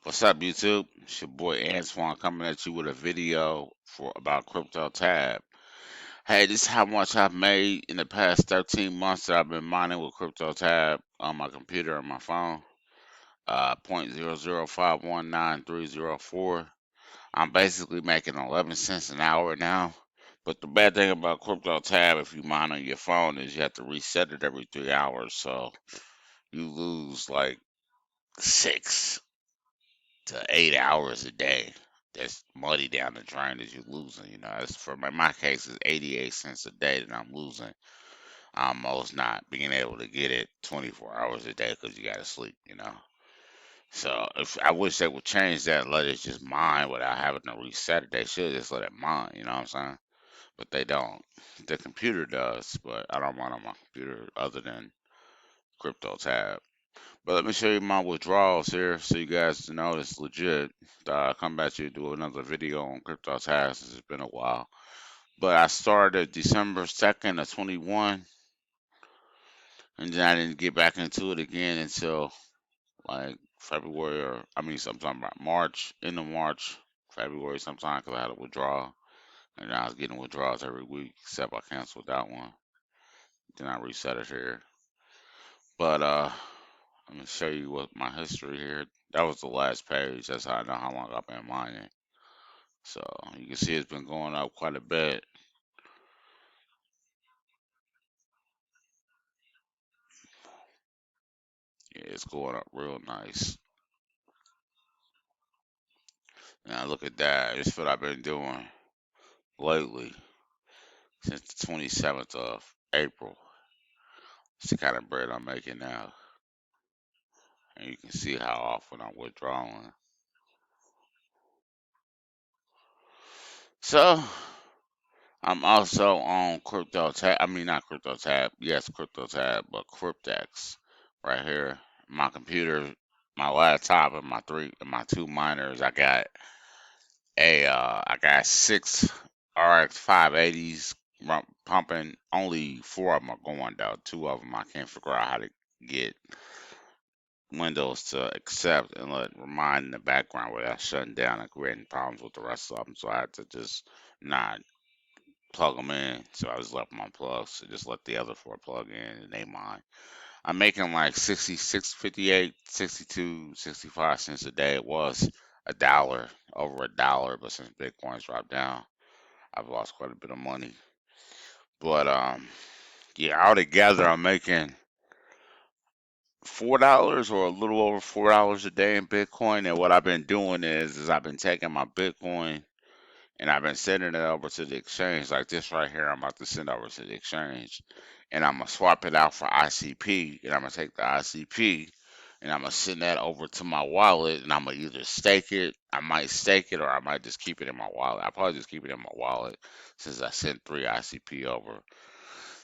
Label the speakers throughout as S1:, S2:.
S1: What's up, YouTube? It's your boy Antoine coming at you with a video for about Crypto Tab. Hey, this is how much I've made in the past 13 months that I've been mining with Crypto Tab on my computer and my phone. 0.00519,304. I'm basically making 11 cents an hour now. But the bad thing about Crypto Tab, if you mine on your phone, is you have to reset it every 3 hours. So you lose like 6 to 8 hours a day. That's money down the drain that you're losing. That's for my case is 88 cents a day that I'm losing. Almost not being able to get it 24 hours a day because you got to sleep. So if I wish they would change that, and let it just mine without having to reset it. They should just let it mine. You know what I'm saying? But they don't. The computer does, but I don't want on my computer other than Crypto Tab. But let me show you my withdrawals here so you guys know it's legit. I'll come back to you do another video on crypto tasks. It's been a while. But I started December 2nd of 21, and then I didn't get back into it again until like February, or I mean, sometime about March, end of March, February sometime, because I had a withdrawal. And I was getting withdrawals every week, except I canceled that one. Then I reset it here. But let me show you what my history here. That was the last page. That's how I know how long I've been mining. So you can see it's been going up quite a bit. Yeah, it's going up real nice. Now look at that. It's what I've been doing lately since the 27th of April. It's the kind of bread I'm making now. And you can see how often I'm withdrawing. So I'm also on Crypto Tab. I mean, not Crypto Tab. Yes, Crypto Tab, but Cryptex right here. My computer, my laptop, and my two miners. I got six RX 580s pumping. Only four of them are going though. Two of them I can't figure out how to get Windows to accept and let remind in the background without shutting down and creating problems with the rest of them. So I had to just not plug them in. So I just left them unplugged. So just let the other four plug in and they mine. I'm making like 66, 58, 62, 65 cents a day. It was over $1, but since Bitcoin's dropped down, I've lost quite a bit of money. But yeah, altogether I'm making $4 or a little over $4 a day in Bitcoin. And what I've been doing is I've been taking my Bitcoin and I've been sending it over to the exchange. Like this right here, I'm about to send over to the exchange, and I'm gonna swap it out for ICP, and I'm gonna take the ICP. And I'm gonna send that over to my wallet, and I'm gonna either stake it. I might stake it, or I might just keep it in my wallet. I'll probably just keep it in my wallet since I sent 3 ICP over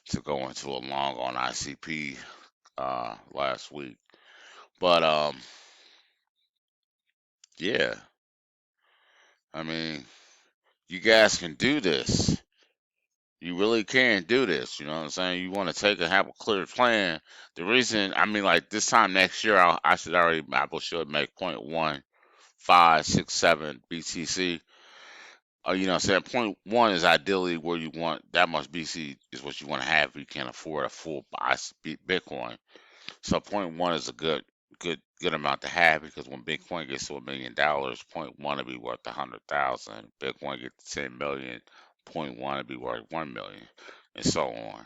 S1: to go into a long on ICP last week. But yeah, I mean, you guys can do this. You really can do this. You know what I'm saying? You want to take and have a clear plan. The reason, I mean, like this time next year, I should already, Apple should make 0.1567 BTC. You know what I'm saying? Point one is ideally where you want that much BC is what you want to have if you can afford a full Bitcoin. So point one is a good amount to have because when Bitcoin gets to $1 million, point one will be worth 100,000. Bitcoin gets to 10 million, point one will be worth 1 million, and so on.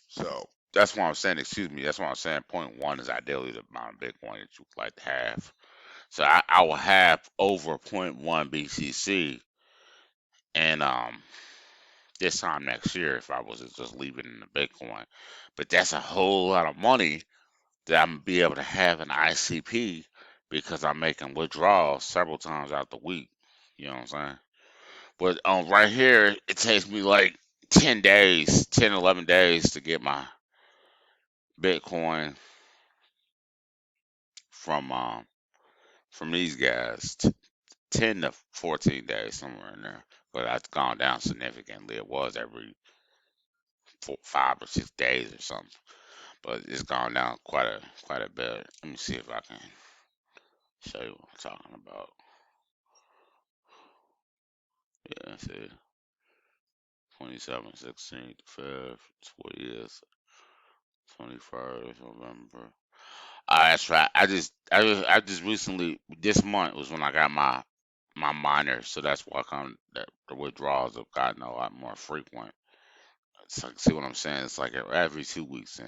S1: So that's why I'm saying, excuse me, that's why I'm saying point one is ideally the amount of Bitcoin that you would like to have. So I will have over point one BCC and this time next year if I was to just leave it in the Bitcoin. But that's a whole lot of money that I'm gonna be able to have an ICP because I'm making withdrawals several times out the week. You know what I'm saying? But right here, it takes me like 10 days, 10, 11 days to get my Bitcoin from these guys. 10 to 14 days, somewhere in there. But that's gone down significantly. It was every 5 or 6 days or something. But it's gone down quite a bit. Let me see if I can Show you what I'm talking about. Yeah, see, 27, 16, 5th, 20th, 21st November. That's right. I just recently this month was when I got my minor, so that's why the withdrawals have gotten a lot more frequent. It's like, see what I'm saying? It's like every 2 weeks,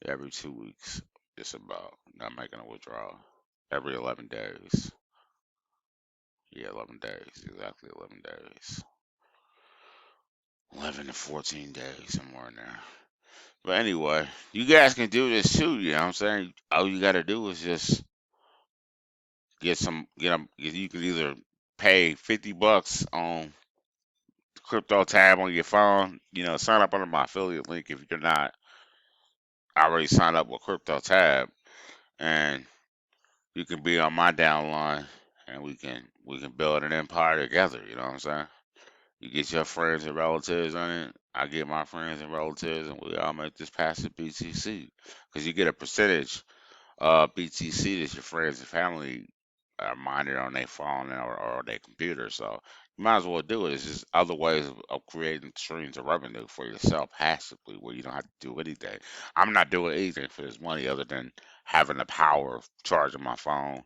S1: every 2 weeks, it's about not making a withdrawal. Every 11 days. Yeah, 11 days. Exactly 11 days. 11 to 14 days, somewhere in there. But anyway, you guys can do this too, you know what I'm saying? All you got to do is just get them. You can either pay $50 on Crypto Tab on your phone, sign up under my affiliate link if you're not already signed up with Crypto Tab, and you can be on my downline, and we can build an empire together. You know what I'm saying? You get your friends and relatives on it. I get my friends and relatives, and we all make this passive BTC because you get a percentage BTC that your friends and family are mining on their phone or their computer. So you might as well do it. It's just other ways of creating streams of revenue for yourself passively where you don't have to do anything. I'm not doing anything for this money other than having the power of charging my phone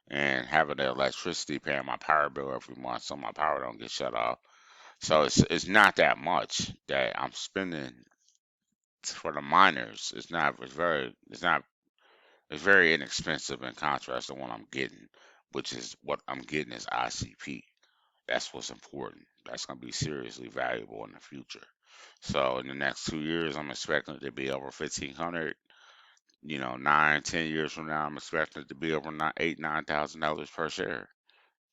S1: and having the electricity paying my power bill every month so my power don't get shut off. So it's not that much that I'm spending for the miners. It's very inexpensive in contrast to what I'm getting, which is what I'm getting is ICP. That's what's important. That's going to be seriously valuable in the future. So in the next 2 years, I'm expecting it to be over 1,500. 9, 10 years from now, I'm expecting it to be over $9,000 per share.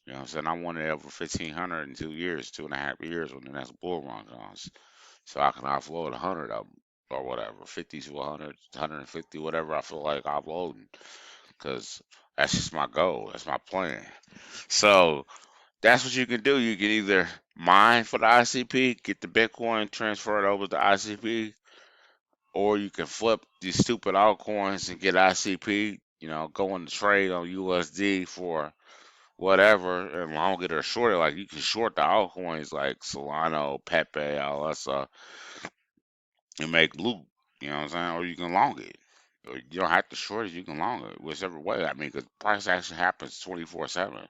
S1: You know what I'm saying? I want it over 1,500 in 2 years, 2.5 years when the next bull run comes, so I can offload 100 of them or whatever, 50 to 100, 150, whatever I feel like offloading because that's just my goal. That's my plan. So that's what you can do. You can either mine for the ICP, get the Bitcoin, transfer it over to ICP, or you can flip these stupid altcoins and get ICP. Go in the trade on USD for whatever and long it or short it. Like you can short the altcoins like Solano, Pepe, all that stuff and make loot. You know what I'm saying? Or you can long it. Or you don't have to short it. You can long it, whichever way. I mean, because price action happens 24/7.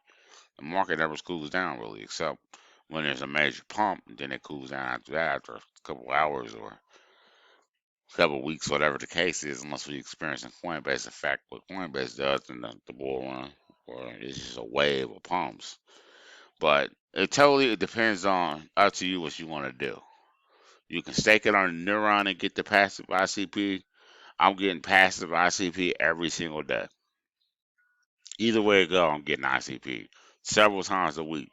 S1: The market never cools down really, except when there's a major pump, and then it cools down after that, after a couple hours or a couple weeks, whatever the case is, unless we experience a Coinbase effect, what Coinbase does in the bull run, or it's just a wave of pumps. But it depends on up to you what you want to do. You can stake it on Neuron and get the passive ICP. I'm getting passive ICP every single day. Either way it go, I'm getting ICP several times a week.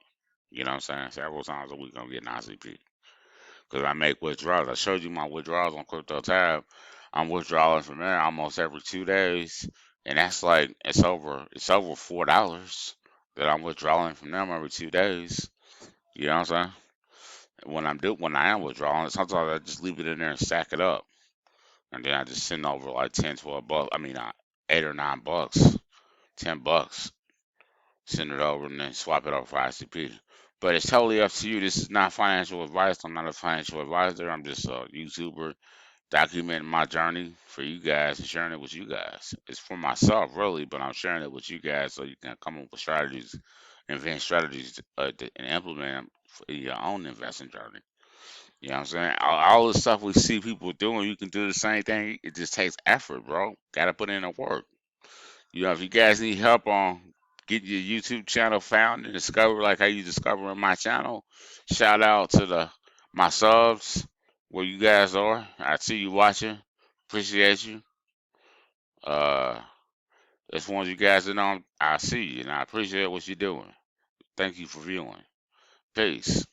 S1: You know what I'm saying? Several times a week I'm getting ICP because I make withdrawals. I showed you my withdrawals on Crypto Tab. I'm withdrawing from there almost every 2 days, and that's like it's over $4 that I'm withdrawing from them every 2 days. You know what I'm saying? When I am withdrawing, sometimes I just leave it in there and stack it up, and then I just send over like 10, 12 bucks. I mean, $8 or $9, $10, send it over and then swap it over for ICP. But it's totally up to you. This is not financial advice. I'm not a financial advisor. I'm just a YouTuber documenting my journey for you guys and sharing it with you guys. It's for myself, really, but I'm sharing it with you guys so you can come up with strategies, invent strategies, and implement them for your own investing journey. You know what I'm saying? All the stuff we see people doing, you can do the same thing. It just takes effort, bro. Got to put in the work. If you guys need help on getting your YouTube channel found and discovered like how you discovering my channel, shout out to my subs where you guys are. I see you watching. Appreciate you. Uh, as one of you guys that know, I see you and I appreciate what you're doing. Thank you for viewing. Peace.